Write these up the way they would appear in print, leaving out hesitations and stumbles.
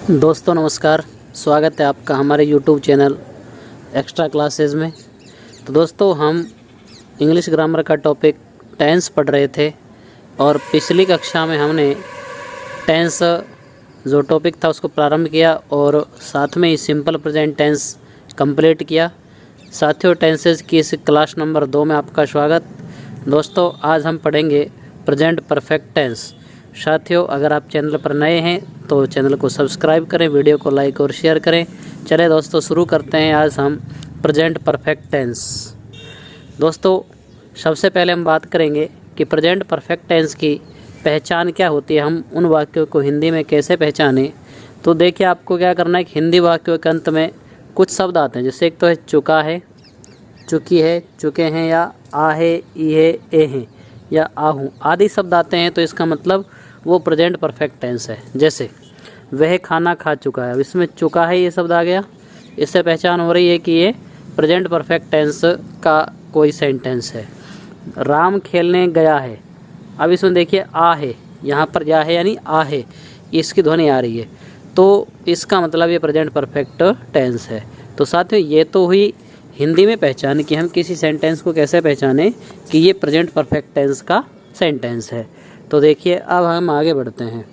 दोस्तों नमस्कार, स्वागत है आपका हमारे YouTube चैनल एक्स्ट्रा क्लासेस में। तो दोस्तों हम इंग्लिश ग्रामर का टॉपिक टेंस पढ़ रहे थे और पिछली कक्षा में हमने टेंस जो टॉपिक था उसको प्रारंभ किया और साथ में ही सिंपल प्रेजेंट टेंस कंप्लीट किया। साथियों, टेंसेस की इस क्लास नंबर 2 में आपका स्वागत। दोस्तों आज हम पढ़ेंगे प्रेजेंट परफेक्ट टेंस। साथियों, अगर आप चैनल पर नए हैं तो चैनल को सब्सक्राइब करें, वीडियो को लाइक और शेयर करें। चले दोस्तों शुरू करते हैं। आज हम प्रेजेंट परफेक्ट टेंस। दोस्तों सबसे पहले हम बात करेंगे कि प्रेजेंट परफेक्ट टेंस की पहचान क्या होती है, हम उन वाक्यों को हिंदी में कैसे पहचानें। तो देखिए, आपको क्या करना है कि हिंदी वाक्यों के अंत में कुछ शब्द आते हैं, जैसे एक तो है चुका है, चुकी है, चुके हैं, या आ है, ई है, ए हैं, या आहूँ आदि शब्द आते हैं। तो इसका मतलब वो प्रेजेंट परफेक्ट टेंस है। जैसे वह खाना खा चुका है, अब इसमें चुका है ये शब्द आ गया, इससे पहचान हो रही है कि ये प्रेजेंट परफेक्ट टेंस का कोई सेंटेंस है। राम खेलने गया है, अब इसमें देखिए आ है, यहाँ पर या है यानी आ है, इसकी ध्वनि आ रही है, तो इसका मतलब ये प्रेजेंट परफेक्ट टेंस है। तो साथियों ये तो हुई हिंदी में पहचान कि हम किसी सेंटेंस को कैसे पहचानें कि ये प्रेजेंट परफेक्ट टेंस का सेंटेंस है। तो देखिए अब हम आगे बढ़ते हैं।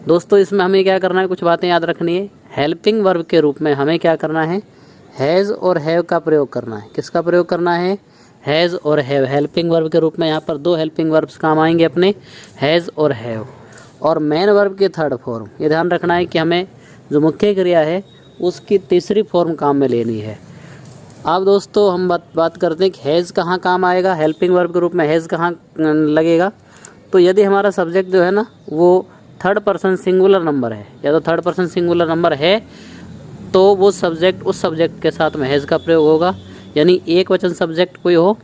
दोस्तों इसमें हमें क्या करना है, कुछ बातें याद रखनी है। हेल्पिंग वर्ब के रूप में हमें क्या करना है, हैज़ और हैव का प्रयोग करना है। किसका प्रयोग करना है, हैज़ और हैव। हेल्पिंग वर्ब के रूप में यहाँ पर दो हेल्पिंग वर्ब्स काम आएंगे अपने, हैज़ और हैव। और मेन वर्ब के थर्ड फॉर्म, ये ध्यान रखना है कि हमें जो मुख्य क्रिया है उसकी तीसरी फॉर्म काम में लेनी है। अब दोस्तों हम बात करते हैं कि हैज़ कहाँ काम आएगा, हेल्पिंग वर्ब के रूप में हैज़ कहाँ लगेगा। तो यदि हमारा सब्जेक्ट जो है ना वो थर्ड पर्सन सिंगुलर नंबर है, या तो थर्ड पर्सन सिंगुलर नंबर है, तो वो सब्जेक्ट उस सब्जेक्ट के साथ में हैज़ का प्रयोग होगा। यानी एक वचन सब्जेक्ट कोई हो,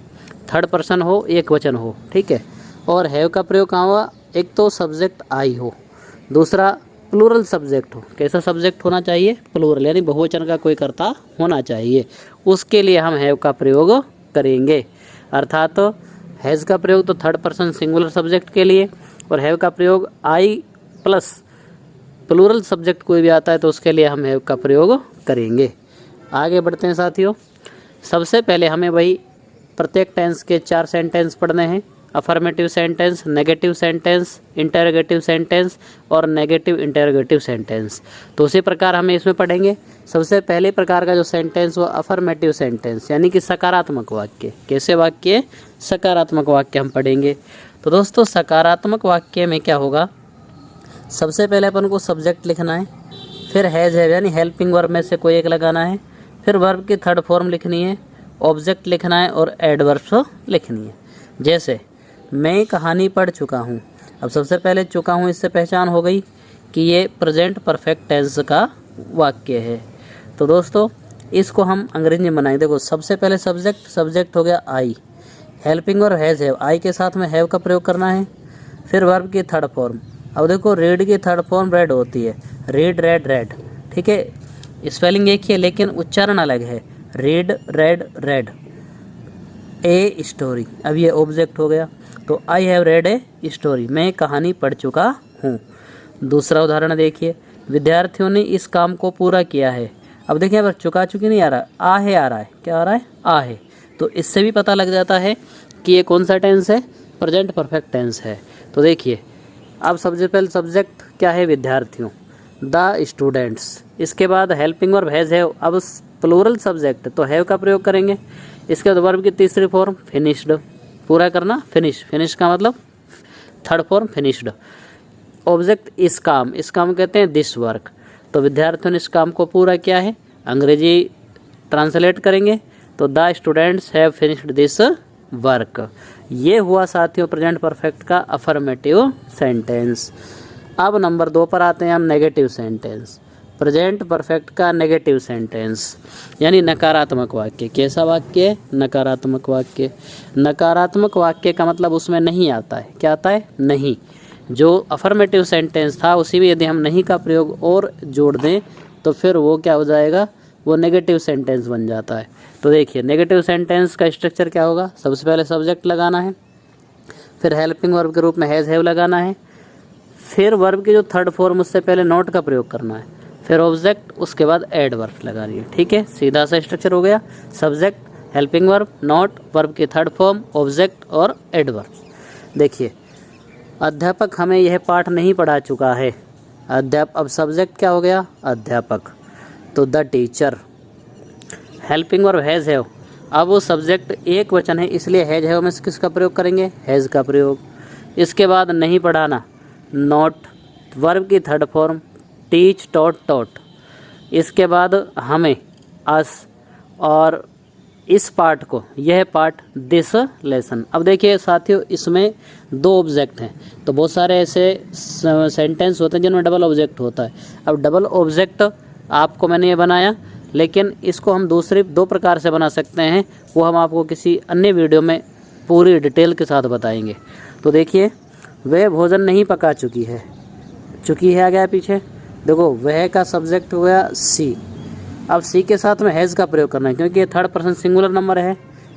थर्ड पर्सन हो, एक वचन हो, ठीक है। और हैव का प्रयोग कहाँ हुआ, एक तो सब्जेक्ट आई हो, दूसरा प्लूरल सब्जेक्ट हो। कैसा सब्जेक्ट होना चाहिए, प्लूरल, यानी बहुवचन का कोई कर्ता होना चाहिए। उसके लिए हम हैव का प्रयोग करेंगे। अर्थात तो हैज़ का प्रयोग तो थर्ड पर्सन सिंगुलर सब्जेक्ट के लिए, और हैव का प्रयोग आई प्लस प्लूरल सब्जेक्ट कोई भी आता है तो उसके लिए हम हैव का प्रयोग करेंगे। आगे बढ़ते हैं साथियों। सबसे पहले हमें वही प्रत्येक टेंस के 4 सेंटेंस पढ़ने हैं। Affirmative sentence, negative sentence, interrogative sentence और नेगेटिव इंटरोगेटिव सेंटेंस। तो उसी प्रकार हमें इसमें पढ़ेंगे। सबसे पहले प्रकार का जो सेंटेंस वो अफर्मेटिव सेंटेंस, यानी कि सकारात्मक वाक्य। कैसे वाक्य, सकारात्मक वाक्य हम पढ़ेंगे। तो दोस्तों सकारात्मक वाक्य में क्या होगा, सबसे पहले अपन को सब्जेक्ट लिखना है, फिर हैज़ है यानी हेल्पिंग वर्ब में से कोई एक लगाना है, फिर वर्ब की थर्ड फॉर्म लिखनी है, ऑब्जेक्ट लिखना है और एडवर्ब्स लिखनी है। जैसे मैं कहानी पढ़ चुका हूँ, अब सबसे पहले चुका हूँ, इससे पहचान हो गई कि ये प्रेजेंट परफेक्ट टेंस का वाक्य है। तो दोस्तों इसको हम अंग्रेजी में बनाएंगे। देखो सबसे पहले सब्जेक्ट हो गया आई, हेल्पिंग और हैज़ हैव, आई के साथ में हैव का प्रयोग करना है, फिर वर्ब की थर्ड फॉर्म। अब देखो रीड की थर्ड फॉर्म रेड होती है, रीड रेड रेड, ठीक है। स्पेलिंग एक ही है लेकिन उच्चारण अलग है, read read red. A story, अब ये ऑब्जेक्ट हो गया, तो I have read a story, मैं कहानी पढ़ चुका हूँ। दूसरा उदाहरण देखिए, विद्यार्थियों ने इस काम को पूरा किया है। अब देखिए अब चुका चुकी नहीं आ रहा, आ है आ रहा है, क्या आ रहा है, आ है। तो इससे भी पता लग जाता है कि ये कौन सा टेंस है, प्रेजेंट परफेक्ट टेंस है। तो देखिए अब सबसे पहले सब्जेक्ट क्या है, विद्यार्थियों, द स्टूडेंट्स। इसके बाद हेल्पिंग वर्ब हैज़ हैव, अब प्लूरल सब्जेक्ट तो हैव का प्रयोग करेंगे। इसके बाद वर्ब की तीसरी फॉर्म फिनिश्ड, पूरा करना, फिनिश, फिनिश का मतलब थर्ड फॉर्म फिनिश्ड। ऑब्जेक्ट इस काम कहते हैं दिस वर्क। तो विद्यार्थियों ने इस काम को पूरा किया है, अंग्रेजी ट्रांसलेट करेंगे तो the students have finished this work. ये हुआ साथियों प्रेजेंट परफेक्ट का अफर्मेटिव सेंटेंस। अब नंबर 2 पर आते हैं हम, नेगेटिव सेंटेंस। प्रेजेंट परफेक्ट का नेगेटिव सेंटेंस यानी नकारात्मक वाक्य। कैसा वाक्य, नकारात्मक वाक्य। नकारात्मक वाक्य का मतलब उसमें नहीं आता है, क्या आता है, नहीं। जो अफर्मेटिव सेंटेंस था उसी में यदि हम नहीं का प्रयोग और जोड़ दें तो फिर वो क्या हो जाएगा, वो नेगेटिव सेंटेंस बन जाता है। तो देखिए नेगेटिव सेंटेंस का स्ट्रक्चर क्या होगा, सबसे पहले सब्जेक्ट लगाना है, फिर हेल्पिंग वर्ब के रूप में हैज़ हैव लगाना है, फिर वर्ब की जो थर्ड फॉर्म उससे पहले नॉट का प्रयोग करना है, फिर ऑब्जेक्ट, उसके बाद एडवर्ब लगानी है। ठीक है, सीधा सा स्ट्रक्चर हो गया। Subject, helping verb, not, verb की थर्ड फॉर्म, ऑब्जेक्ट और एडवर्ब। देखिए अध्यापक हमें यह पाठ नहीं पढ़ा चुका है। अब सब्जेक्ट क्या हो गया? अध्यापक, तो the teacher. Helping verb has have, अब वो सब्जेक्ट एक वचन है इसलिए हैज़ हैव में किसका प्रयोग करेंगे? हैज़ का प्रयोग। इसके बाद नहीं पढ़ाना, नॉट, वर्ब की थर्ड फॉर्म, टीच, टॉट। इसके बाद हमें अस, और इस पार्ट को, यह पार्ट, दिस लेसन। अब देखिए साथियों, इसमें दो ऑब्जेक्ट हैं, तो बहुत सारे ऐसे सेंटेंस होते हैं जिनमें डबल ऑब्जेक्ट होता है। अब डबल ऑब्जेक्ट आपको मैंने ये बनाया, लेकिन इसको हम दूसरे दो प्रकार से बना सकते हैं, वो हम आपको किसी अन्य वीडियो में पूरी डिटेल के साथ बताएंगे। तो देखिए, वह भोजन नहीं पका चुकी है, चुकी है आ गया पीछे, देखो वह का सब्जेक्ट हो गया सी। अब सी के साथ में हैज़ का प्रयोग करना है क्योंकि ये थर्ड पर्सन सिंगुलर नंबर है।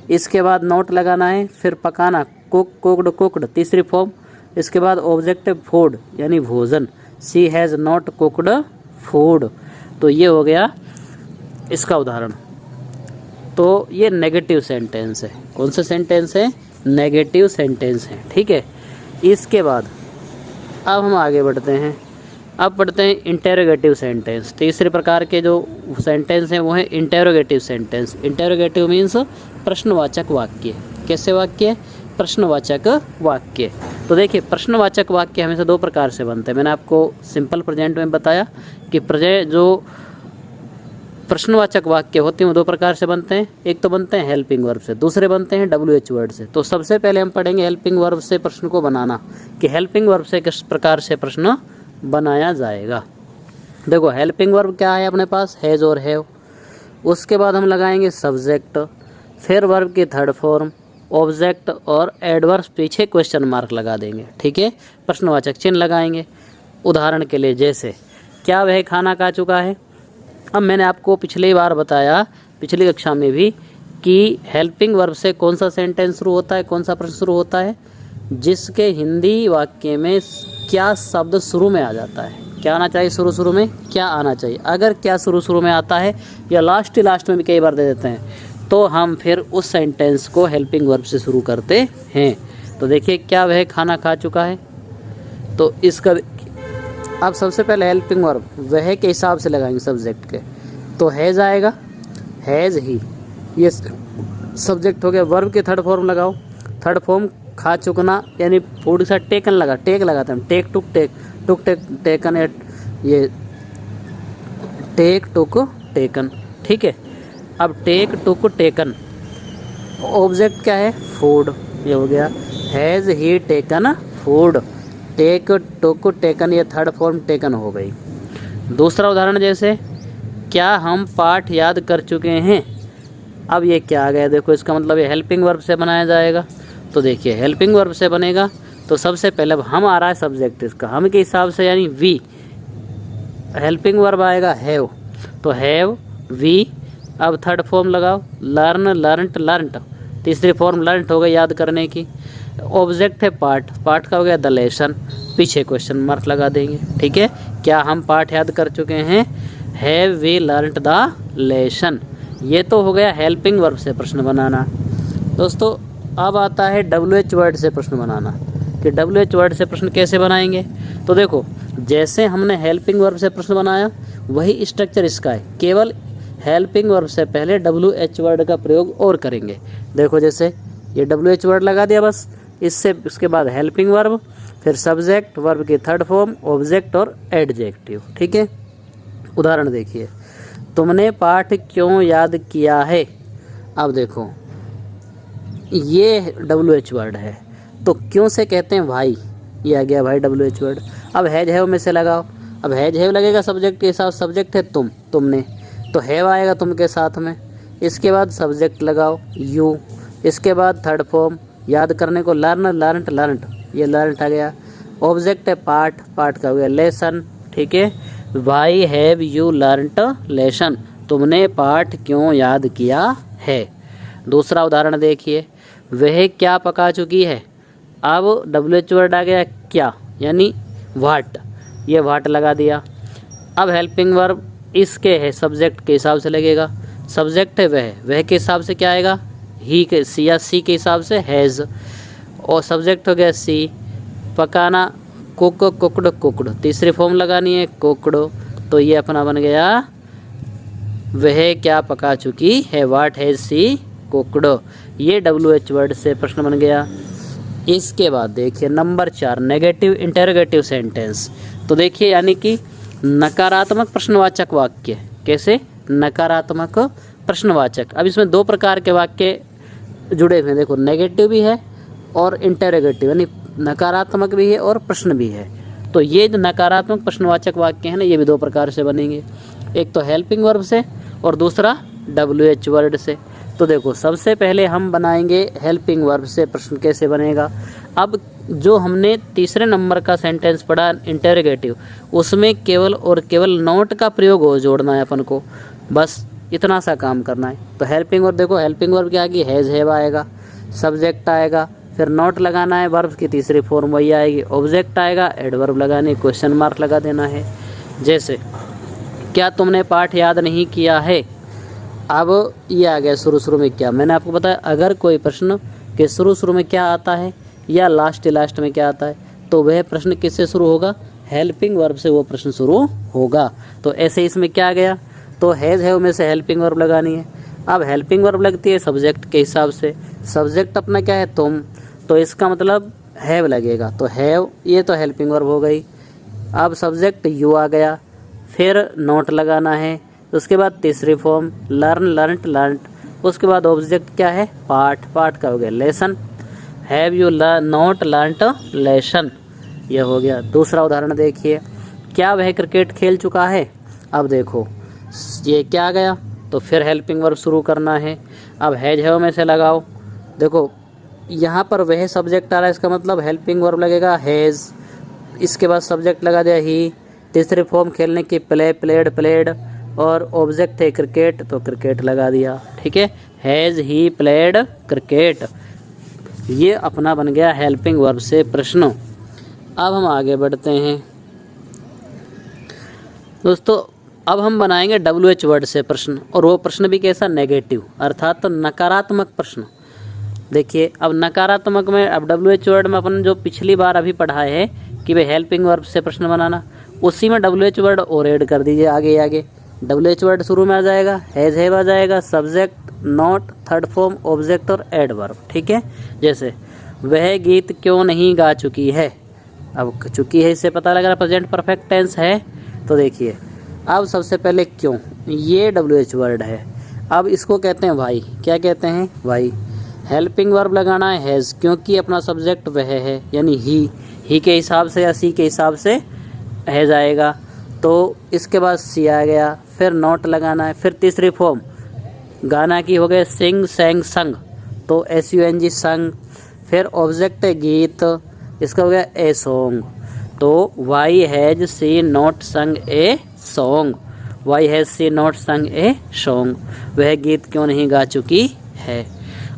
इसके बाद नॉट लगाना है, फिर पकाना, कुक्ड, तीसरी फॉर्म। इसके बाद ऑब्जेक्टिव फूड यानी भोजन, सी हैज़ नॉट कुक्ड फूड। तो ये हो गया इसका उदाहरण। तो ये नेगेटिव सेंटेंस है। कौन सा सेंटेंस है? नेगेटिव सेंटेंस है। ठीक है, इसके बाद अब हम आगे बढ़ते हैं। अब पढ़ते हैं इंटेरोगेटिव सेंटेंस। तीसरे प्रकार के जो सेंटेंस हैं वो है इंटेरोगेटिव सेंटेंस। इंटेरोगेटिव मीन्स प्रश्नवाचक वाक्य। कैसे वाक्य? प्रश्नवाचक वाक्य। तो देखिए, प्रश्नवाचक वाक्य हमेशा दो प्रकार से बनते हैं। मैंने आपको सिंपल प्रेजेंट में बताया कि जो प्रश्नवाचक वाक्य होते हैं वो दो प्रकार से बनते हैं। एक तो बनते हैं हेल्पिंग वर्ब से, दूसरे बनते हैं WH वर्ड से। तो सबसे पहले हम पढ़ेंगे हेल्पिंग वर्ब से प्रश्न को बनाना, कि हेल्पिंग वर्ब से किस प्रकार से प्रश्न बनाया जाएगा। देखो हेल्पिंग वर्ब क्या है अपने पास? हैज़ और हैव। उसके बाद हम लगाएंगे सब्जेक्ट, फिर वर्ब की थर्ड फॉर्म, ऑब्जेक्ट और एडवर्ब, पीछे क्वेश्चन मार्क लगा देंगे। ठीक है, प्रश्नवाचक चिन्ह लगाएंगे। उदाहरण के लिए जैसे, क्या वह खाना खा चुका है? अब मैंने आपको पिछली बार बताया, पिछली कक्षा में भी, कि हेल्पिंग वर्ब से कौन सा सेंटेंस शुरू होता है, कौन सा प्रश्न शुरू होता है? जिसके हिंदी वाक्य में क्या शब्द शुरू में आ जाता है। क्या आना चाहिए शुरू में? क्या आना चाहिए। अगर क्या शुरू में आता है या लास्ट में भी कई बार दे देते हैं, तो हम फिर उस सेंटेंस को हेल्पिंग वर्ब से शुरू करते हैं। तो देखिए, क्या वह खाना खा चुका है? तो इसका अब सबसे पहले हेल्पिंग वर्ब वह के हिसाब से लगाएंगे सब्जेक्ट के, तो हैज़ आएगा, हैज़ ही, ये सब्जेक्ट हो गया। वर्ब के थर्ड फॉर्म लगाओ, थर्ड फॉर्म खा चुकना यानी फूड के साथ टेकन लगा, टेक लगाते हैं, टेक टुक टेकन, ये टेक टुक टेकन। ठीक है, अब टेक टुक टेकन, ऑब्जेक्ट क्या है? फूड, ये हो गया। Has he taken food, take took taken, ये थर्ड फॉर्म टेकन हो गई। दूसरा उदाहरण जैसे, क्या हम पाठ याद कर चुके हैं? अब ये क्या आ गया? देखो इसका मतलब ये हेल्पिंग वर्ब से बनाया जाएगा। तो देखिए, हेल्पिंग वर्ब से बनेगा तो सबसे पहले अब हम आ रहा है सब्जेक्ट इसका, हम के हिसाब से यानी वी। हेल्पिंग वर्ब आएगा हैव, तो हैव वी। अब थर्ड फॉर्म लगाओ, लर्न, लर्नट, तीसरी फॉर्म लर्नट हो गई याद करने की। ऑब्जेक्ट है पाठ का हो गया द लेसन, पीछे क्वेश्चन मार्क लगा देंगे। ठीक है, क्या हम पाठ याद कर चुके हैं? Have we learnt the lesson. ये तो हो गया हेल्पिंग वर्ब से प्रश्न बनाना। दोस्तों अब आता है WH वर्ड से प्रश्न बनाना, कि WH वर्ड से प्रश्न कैसे बनाएंगे। तो देखो, जैसे हमने हेल्पिंग वर्ब से प्रश्न बनाया वही स्ट्रक्चर इसका है, केवल हेल्पिंग वर्ब से पहले WH वर्ड का प्रयोग और करेंगे। देखो जैसे ये WH वर्ड लगा दिया बस, इसके बाद हेल्पिंग वर्ब, फिर सब्जेक्ट, वर्ब की थर्ड फॉर्म, ऑब्जेक्ट और एडजेक्टिव। ठीक है, उदाहरण देखिए, तुमने पाठ क्यों याद किया है? अब देखो ये WH वर्ड है, तो क्यों से कहते हैं भाई, ये आ गया भाई WH वर्ड। अब हैज हैव में से लगाओ, अब हैज हैव लगेगा सब्जेक्ट के साथ, सब्जेक्ट है तुमने, तो हैव आएगा तुम के साथ में। इसके बाद सब्जेक्ट लगाओ यू, इसके बाद थर्ड फॉर्म याद करने को लर्न, लर्नट, ये लर्नट आ गया। ऑब्जेक्ट है पाठ का हो गया लेसन। ठीक है, वाई हैव यू लर्नट लेसन, तुमने पाठ क्यों याद किया है। दूसरा उदाहरण देखिए, वह क्या पका चुकी है। अब WH वर्ड आ गया क्या, यानी व्हाट, ये व्हाट लगा दिया। अब हेल्पिंग वर्ब इसके है सब्जेक्ट के हिसाब से लगेगा, सब्जेक्ट है वह के हिसाब से क्या आएगा, ही के सी या सी के हिसाब से हैज़, और सब्जेक्ट हो गया सी। पकाना कुक कुकड कुकड, तीसरी फॉर्म लगानी है कुकड, तो ये अपना बन गया वह क्या पका चुकी है, व्हाट हैज़ सी कुकड। ये WH वर्ड से प्रश्न बन गया। इसके बाद देखिए नंबर 4 नेगेटिव इंटरोगेटिव सेंटेंस। तो देखिए यानी कि नकारात्मक प्रश्नवाचक वाक्य। कैसे? नकारात्मक प्रश्नवाचक। अब इसमें दो प्रकार के वाक्य जुड़े हुए हैं, देखो नेगेटिव भी है और इंटरोगेटिव, यानी नकारात्मक भी है और प्रश्न भी है। तो ये जो नकारात्मक प्रश्नवाचक वाक्य है ना, ये भी दो प्रकार से बनेंगे, एक तो हेल्पिंग वर्ब से और दूसरा WH वर्ड से। तो देखो सबसे पहले हम बनाएंगे हेल्पिंग वर्ब से प्रश्न कैसे बनेगा। अब जो हमने तीसरे नंबर का सेंटेंस पढ़ा इंटरोगेटिव, उसमें केवल और केवल नॉट का प्रयोग हो जोड़ना है अपन को, बस इतना सा काम करना है। तो हेल्पिंग वर्ब देखो, हेल्पिंग वर्ब क्या आएगी, हैज़ हैव आएगा, सब्जेक्ट आएगा, फिर नॉट लगाना है, वर्ब की तीसरी फॉर्म वही आएगी, ऑब्जेक्ट आएगा, एडवर्ब लगाने, क्वेश्चन मार्क लगा देना है। जैसे क्या तुमने पाठ याद नहीं किया है, अब ये आ गया शुरू में क्या, मैंने आपको बताया अगर कोई प्रश्न के शुरू में क्या आता है या लास्ट में क्या आता है, तो वह प्रश्न किससे शुरू होगा, हेल्पिंग वर्ब से वो प्रश्न शुरू होगा। तो ऐसे इसमें क्या आ गया, तो हैज़ हैव में से हेल्पिंग वर्ब लगानी है। अब हेल्पिंग वर्ब लगती है सब्जेक्ट के हिसाब से, सब्जेक्ट अपना क्या है तुम, तो इसका मतलब हैव लगेगा, तो हैव ये तो हेल्पिंग वर्ब हो गई। अब सब्जेक्ट यू आ गया, फिर नोट लगाना है, उसके बाद तीसरी फॉर्म लर्न लर्नट लर्नट, उसके बाद ऑब्जेक्ट क्या है पाठ, पाठ का हो गया lesson, have you not learnt lesson, यह हो गया। दूसरा उदाहरण देखिए, क्या वह क्रिकेट खेल चुका है, अब देखो ये क्या आ गया, तो फिर हेल्पिंग वर्ब शुरू करना है। अब हैज हैव में से लगाओ, देखो यहाँ पर वह सब्जेक्ट आ रहा है, इसका मतलब हेल्पिंग वर्ब लगेगा हैज़, इसके बाद सब्जेक्ट लगा दिया ही, तीसरी फॉर्म खेलने की प्ले प्लेड प्लेड, और ऑब्जेक्ट है क्रिकेट, तो क्रिकेट लगा दिया, ठीक है, हैज़ ही प्लेड क्रिकेट। ये अपना बन गया हेल्पिंग वर्ब से प्रश्न। अब हम आगे बढ़ते हैं दोस्तों, अब हम बनाएंगे WH वर्ड से प्रश्न, और वो प्रश्न भी कैसा, नेगेटिव, अर्थात तो नकारात्मक प्रश्न। देखिए अब नकारात्मक में, अब WH वर्ड में अपन जो पिछली बार अभी पढ़ा है कि भाई हेल्पिंग वर्ब से प्रश्न बनाना, उसी में WH वर्ड और ऐड कर दीजिए आगे। WH वर्ड शुरू में आ जाएगा, हैज़ हैव आ जाएगा, subject not, third form object और एडवर्ब, ठीक है। जैसे वह गीत क्यों नहीं गा चुकी है, अब चुकी है इससे पता लग रहा प्रेजेंट परफेक्ट टेंस है। तो देखिए अब सबसे पहले क्यों, ये WH वर्ड है, अब इसको कहते हैं वाई, क्या कहते हैं वाई। हेल्पिंग वर्ब लगाना है हैज़, क्योंकि अपना सब्जेक्ट वह है, यानी ही के हिसाब से या सी के हिसाब से हैज़ आएगा, तो इसके बाद सी आ गया, फिर नॉट लगाना है, फिर तीसरी फॉर्म गाना की हो गए सिंग सैंग संग, तो SUNG संग, फिर ऑब्जेक्ट है गीत, इसका हो गया ए सॉन्ग, तो why has she not sung a song, why has she not sung a song, वह गीत क्यों नहीं गा चुकी है।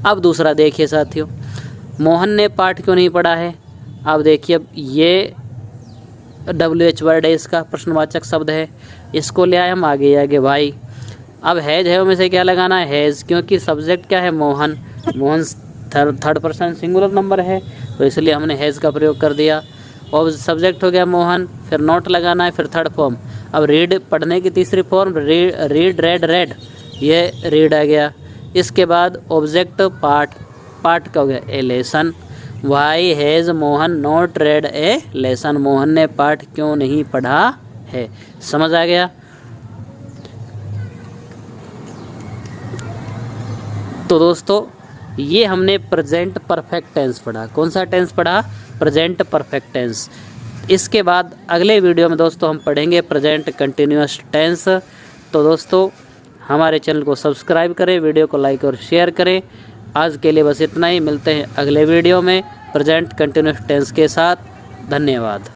अब दूसरा देखिए साथियों, मोहन ने पाठ क्यों नहीं पढ़ा है, अब देखिए अब ये WH वर्ड है, इसका प्रश्नवाचक शब्द है, इसको ले आए हम आगे वाई। अब हैज हैव में से क्या लगाना है हैज़, क्योंकि सब्जेक्ट क्या है Mohan, Mohan third person singular number है, तो इसलिए हमने हैज़ का प्रयोग कर दिया, और सब्जेक्ट हो गया मोहन, फिर नॉट लगाना है, फिर थर्ड फॉर्म। अब रीड पढ़ने की तीसरी फॉर्म रीड रेड रेड, ये रीड आ गया, इसके बाद ऑब्जेक्ट पाठ, पाठ का हो गया a lesson, why has Mohan not read a lesson, Mohan ने पाठ क्यों नहीं पढ़ा है। समझ आ गया। तो दोस्तों ये हमने प्रेजेंट परफेक्ट टेंस पढ़ा, कौन सा टेंस पढ़ा, प्रेजेंट परफेक्ट टेंस। इसके बाद अगले वीडियो में दोस्तों हम पढ़ेंगे प्रेजेंट कंटिन्यूअस टेंस। तो दोस्तों हमारे चैनल को सब्सक्राइब करें, वीडियो को लाइक और शेयर करें। आज के लिए बस इतना ही, मिलते हैं अगले वीडियो में प्रेजेंट कंटिन्यूअस टेंस के साथ। धन्यवाद।